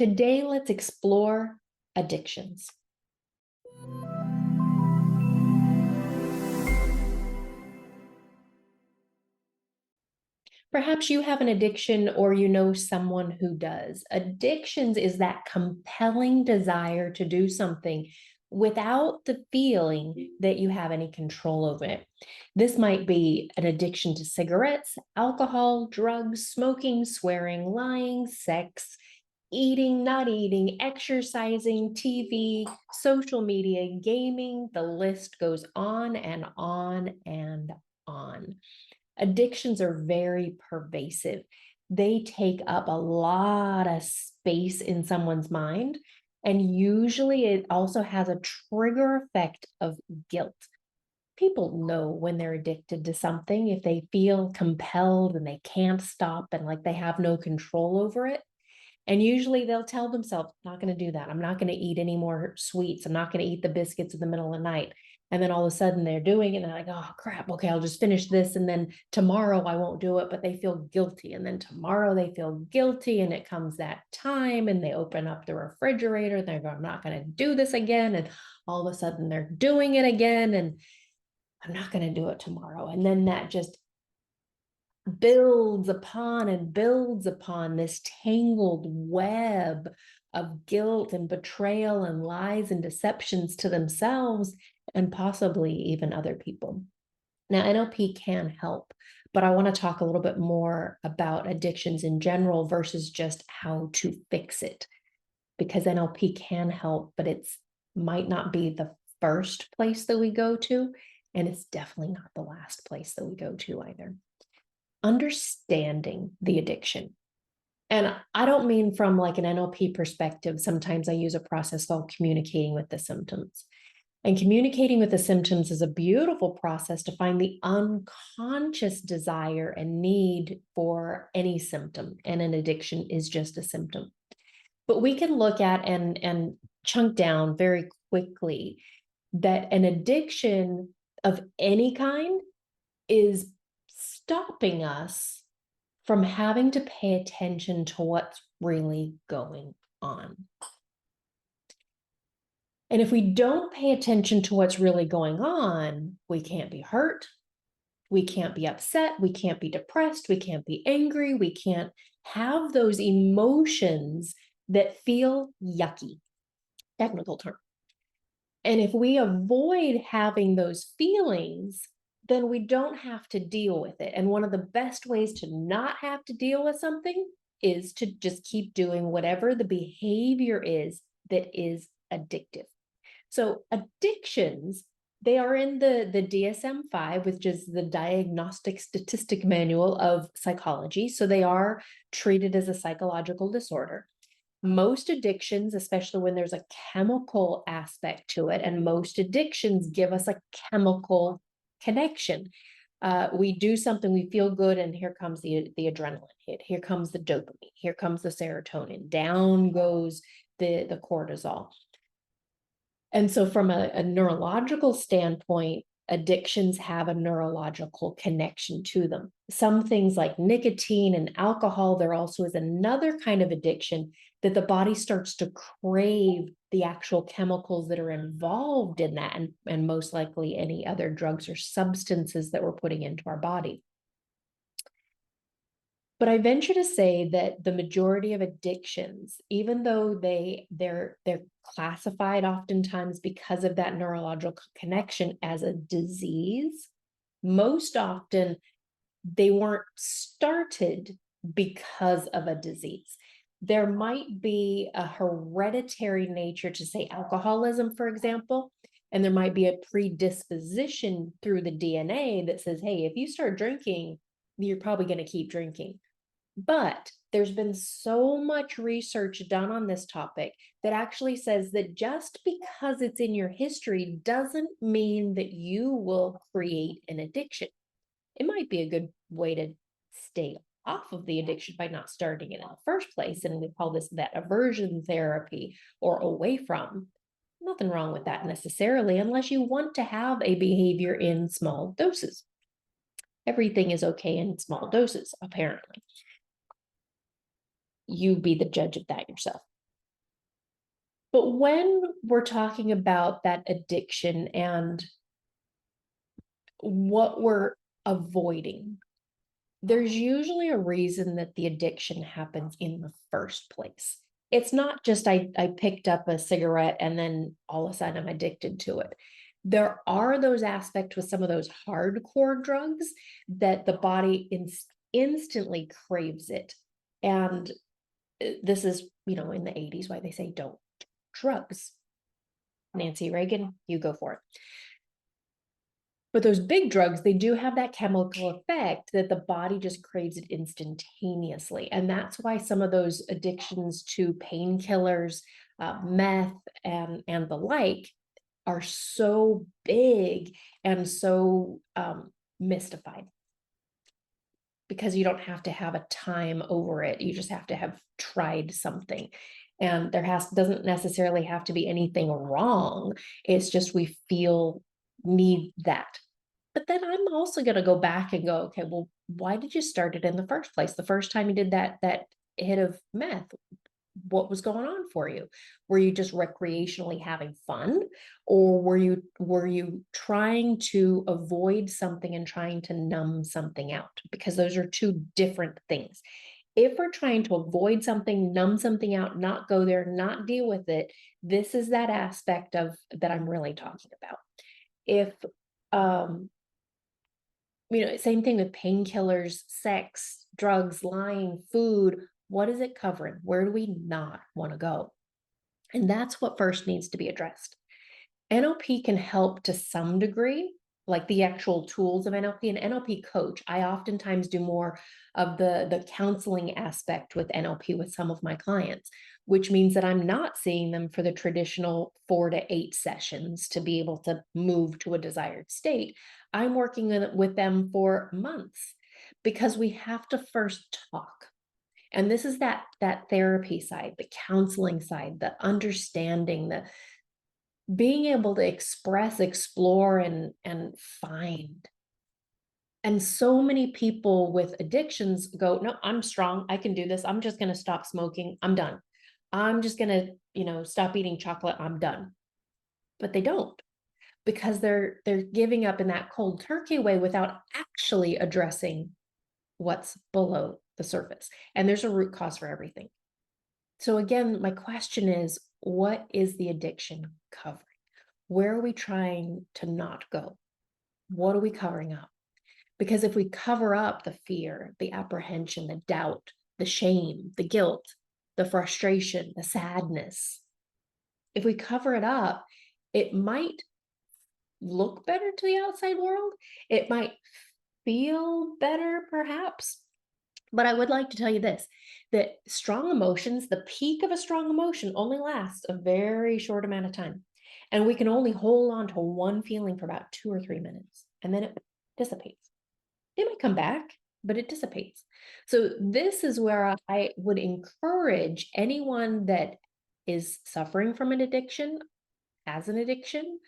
Today, let's explore addictions. Perhaps you have an addiction or you know someone who does. Addictions is that compelling desire to do something without the feeling that you have any control over it. This might be an addiction to cigarettes, alcohol, drugs, smoking, swearing, lying, sex, eating, not eating, exercising, TV, social media, gaming. The list goes on and on and on. Addictions are very pervasive. They take up a lot of space in someone's mind, and usually it also has a trigger effect of guilt. People know when they're addicted to something, if they feel compelled and they can't stop and like they have no control over it. And usually they'll tell themselves, I'm not going to do that. I'm not going to eat any more sweets. I'm not going to eat the biscuits in the middle of the night. And then all of a sudden they're doing it and they're like, oh crap, okay, I'll just finish this. And then tomorrow I won't do it, but they feel guilty. And then tomorrow they feel guilty and it comes that time and they open up the refrigerator and they go, I'm not going to do this again. And all of a sudden they're doing it again and I'm not going to do it tomorrow. And then that just builds upon and builds upon this tangled web of guilt and betrayal and lies and deceptions to themselves and possibly even other people. Now, NLP can help, but I want to talk a little bit more about addictions in general versus just how to fix it, because NLP can help, but it's might not be the first place that we go to, and it's definitely not the last place that we go to either. Understanding the addiction. And I don't mean from like an NLP perspective. Sometimes I use a process called communicating with the symptoms. And communicating with the symptoms is a beautiful process to find the unconscious desire and need for any symptom. And an addiction is just a symptom. But we can look at and chunk down very quickly that an addiction of any kind is stopping us from having to pay attention to what's really going on. And if we don't pay attention to what's really going on, we can't be hurt, we can't be upset, we can't be depressed, we can't be angry, we can't have those emotions that feel yucky, technical term. And if we avoid having those feelings, then we don't have to deal with it. And one of the best ways to not have to deal with something is to just keep doing whatever the behavior is that is addictive. So addictions, they are in the DSM-5, which is the Diagnostic Statistic Manual of Psychology. So they are treated as a psychological disorder. Most addictions, especially when there's a chemical aspect to it, and most addictions give us a chemical connection. We do something, we feel good, and here comes the adrenaline hit. Here comes the dopamine. Here comes the serotonin. Down goes the cortisol. And so from a neurological standpoint, addictions have a neurological connection to them. Some things like nicotine and alcohol, there also is another kind of addiction that the body starts to crave the actual chemicals that are involved in that, and most likely any other drugs or substances that we're putting into our body. But I venture to say that the majority of addictions, even though they're classified oftentimes because of that neurological connection as a disease, most often they weren't started because of a disease. There might be a hereditary nature to, say, alcoholism, for example, and there might be a predisposition through the DNA that says, hey, if you start drinking, you're probably going to keep drinking. But there's been so much research done on this topic that actually says that just because it's in your history doesn't mean that you will create an addiction. It might be a good way to stay off of the addiction by not starting it in the first place. And we call this that aversion therapy or away from. Nothing wrong with that necessarily, unless you want to have a behavior in small doses. Everything is okay in small doses, apparently. You be the judge of that yourself. But when we're talking about that addiction and what we're avoiding, there's usually a reason that the addiction happens in the first place. It's not just I picked up a cigarette and then all of a sudden I'm addicted to it. There are those aspects with some of those hardcore drugs that the body instantly craves it. And this is, in the 80s why they say don't do drugs. Nancy Reagan, you go for it. But those big drugs, they do have that chemical effect that the body just craves it instantaneously. And that's why some of those addictions to painkillers, meth, and the like are so big and so mystified. Because you don't have to have a time over it. You just have to have tried something. And doesn't necessarily have to be anything wrong. It's just we need that. But then I'm also going to go back and go, okay, well, why did you start it in the first place? The first time you did that hit of meth, what was going on for you? Were you just recreationally having fun, or were you trying to avoid something and trying to numb something out? Because those are two different things. If we're trying to avoid something, numb something out, not go there, not deal with it, this is that aspect of that I'm really talking about. If same thing with painkillers, sex, drugs, lying, food. What is it covering? Where do we not want to go? And that's what first needs to be addressed. NLP can help to some degree, like the actual tools of NLP and NLP Coach. I oftentimes do more of the counseling aspect with NLP with some of my clients, which means that I'm not seeing them for the traditional 4 to 8 sessions to be able to move to a desired state. I'm working with them for months because we have to first talk. And this is that therapy side, the counseling side, the understanding, the being able to express, explore, and find. And so many people with addictions go, no, I'm strong. I can do this. I'm just going to stop smoking. I'm done. I'm just going to, stop eating chocolate. I'm done. But they don't, because they're giving up in that cold turkey way without actually addressing what's below the surface. And there's a root cause for everything. So again, my question is, what is the addiction covering? Where are we trying to not go? What are we covering up? Because if we cover up the fear, the apprehension, the doubt, the shame, the guilt, the frustration, the sadness, if we cover it up, it might look better to the outside world. It might feel better, perhaps. But I would like to tell you this, that strong emotions, the peak of a strong emotion only lasts a very short amount of time. And we can only hold on to one feeling for about 2 or 3 minutes, and then it dissipates. It might come back, but it dissipates. So this is where I would encourage anyone that is suffering from an addiction, has an addiction,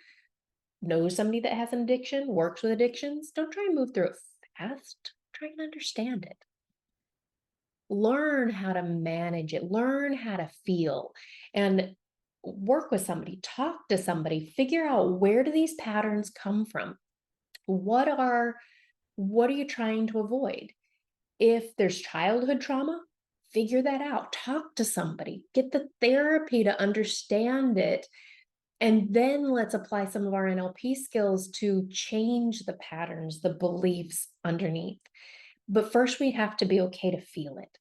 knows somebody that has an addiction, works with addictions, don't try and move through it fast. Try and understand it. Learn how to manage it, learn how to feel, and work with somebody, talk to somebody, figure out, where do these patterns come from? What are you trying to avoid? If there's childhood trauma, figure that out, talk to somebody, get the therapy to understand it. And then let's apply some of our NLP skills to change the patterns, the beliefs underneath. But first, we have to be okay to feel it.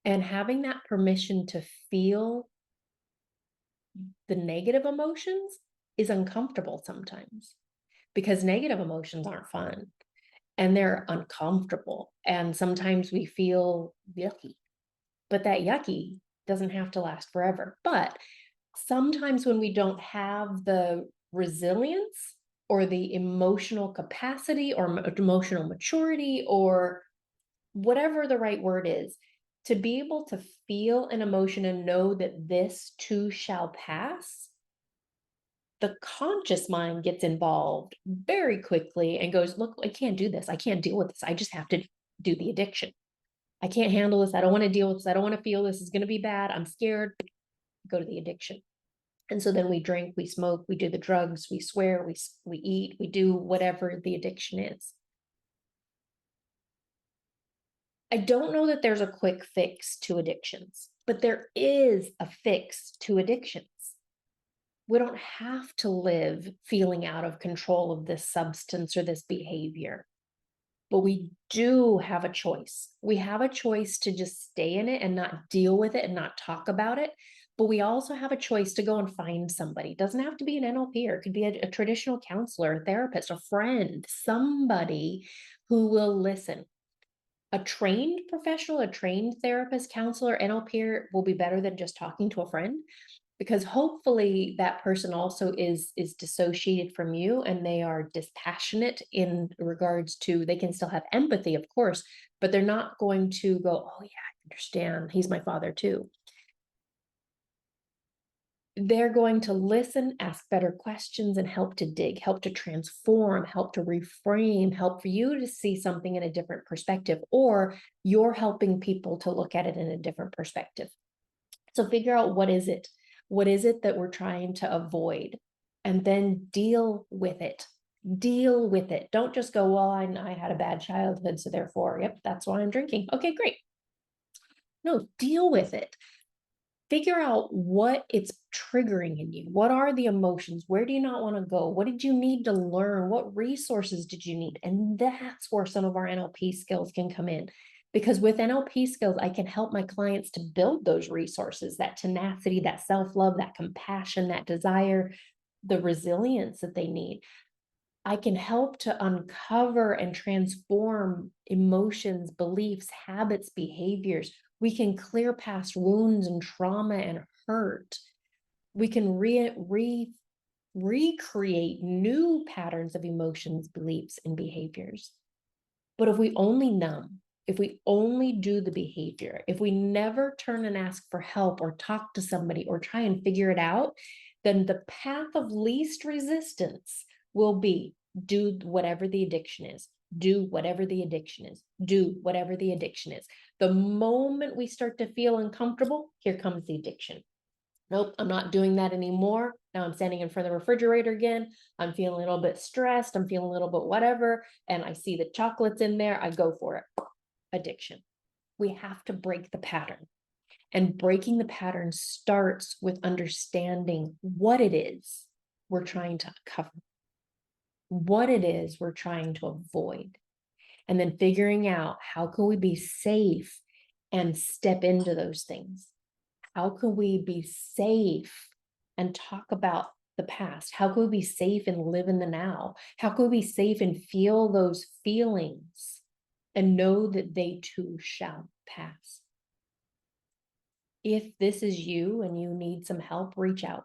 And having that permission to feel the negative emotions is uncomfortable sometimes, because negative emotions aren't fun and they're uncomfortable. And sometimes we feel yucky, but that yucky doesn't have to last forever. But sometimes when we don't have the resilience or the emotional capacity or emotional maturity, or whatever the right word is, to be able to feel an emotion and know that this too shall pass, the conscious mind gets involved very quickly and goes, look, I can't do this. I can't deal with this. I just have to do the addiction. I can't handle this. I don't want to deal with this. I don't want to feel this is going to be bad. I'm scared. Go to the addiction. And so then we drink, we smoke, we do the drugs, we swear, we eat, we do whatever the addiction is. I don't know that there's a quick fix to addictions, but there is a fix to addictions. We don't have to live feeling out of control of this substance or this behavior, but we do have a choice. We have a choice to just stay in it and not deal with it and not talk about it. But we also have a choice to go and find somebody. It doesn't have to be an NLP, or it could be a traditional counselor, a therapist, a friend, somebody who will listen. A trained professional, a trained therapist, counselor, NLP will be better than just talking to a friend, because hopefully that person also is dissociated from you, and they are dispassionate in regards to, they can still have empathy, of course, but they're not going to go, oh yeah, I understand, he's my father too. They're going to listen, ask better questions, and help to dig, help to transform, help to reframe, help for you to see something in a different perspective, or you're helping people to look at it in a different perspective. So figure out, what is it? What is it that we're trying to avoid? And then deal with it. Deal with it. Don't just go, well, I had a bad childhood, so therefore, yep, that's why I'm drinking. Okay, great. No, deal with it. Figure out what it's triggering in you. What are the emotions? Where do you not want to go? What did you need to learn? What resources did you need? And that's where some of our NLP skills can come in. Because with NLP skills, I can help my clients to build those resources, that tenacity, that self-love, that compassion, that desire, the resilience that they need. I can help to uncover and transform emotions, beliefs, habits, behaviors. We can clear past wounds and trauma and hurt. We can recreate new patterns of emotions, beliefs, and behaviors. But if we only numb, if we only do the behavior, if we never turn and ask for help or talk to somebody or try and figure it out, then the path of least resistance will be, do whatever the addiction is, do whatever the addiction is, do whatever the addiction is. The moment we start to feel uncomfortable, here comes the addiction. Nope, I'm not doing that anymore. Now I'm standing in front of the refrigerator again. I'm feeling a little bit stressed. I'm feeling a little bit whatever. And I see the chocolates in there. I go for it. Addiction. We have to break the pattern. And breaking the pattern starts with understanding what it is we're trying to uncover, what it is we're trying to avoid, and then figuring out how can we be safe and step into those things. How can we be safe and talk about the past? How can we be safe and live in the now? How can we be safe and feel those feelings and know that they too shall pass? If this is you and you need some help, reach out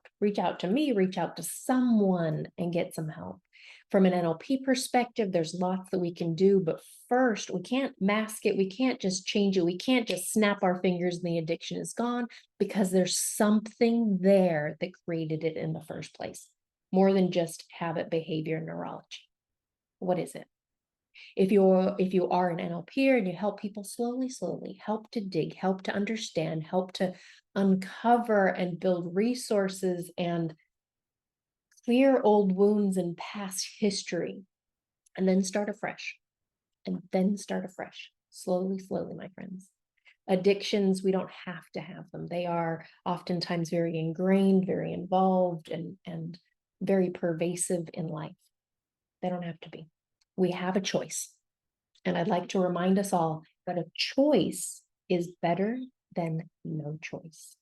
to me, reach out to someone and get some help. From an NLP perspective, there's lots that we can do, but first, we can't mask it. We can't just change it. We can't just snap our fingers and the addiction is gone, because there's something there that created it in the first place, more than just habit, behavior, neurology. What is it? If you are an NLPer and you help people slowly, help to dig, help to understand, help to uncover and build resources and clear old wounds and past history, and then start afresh, slowly, my friends. Addictions, we don't have to have them. They are oftentimes very ingrained, very involved, and very pervasive in life. They don't have to be. We have a choice. And I'd like to remind us all that a choice is better than no choice.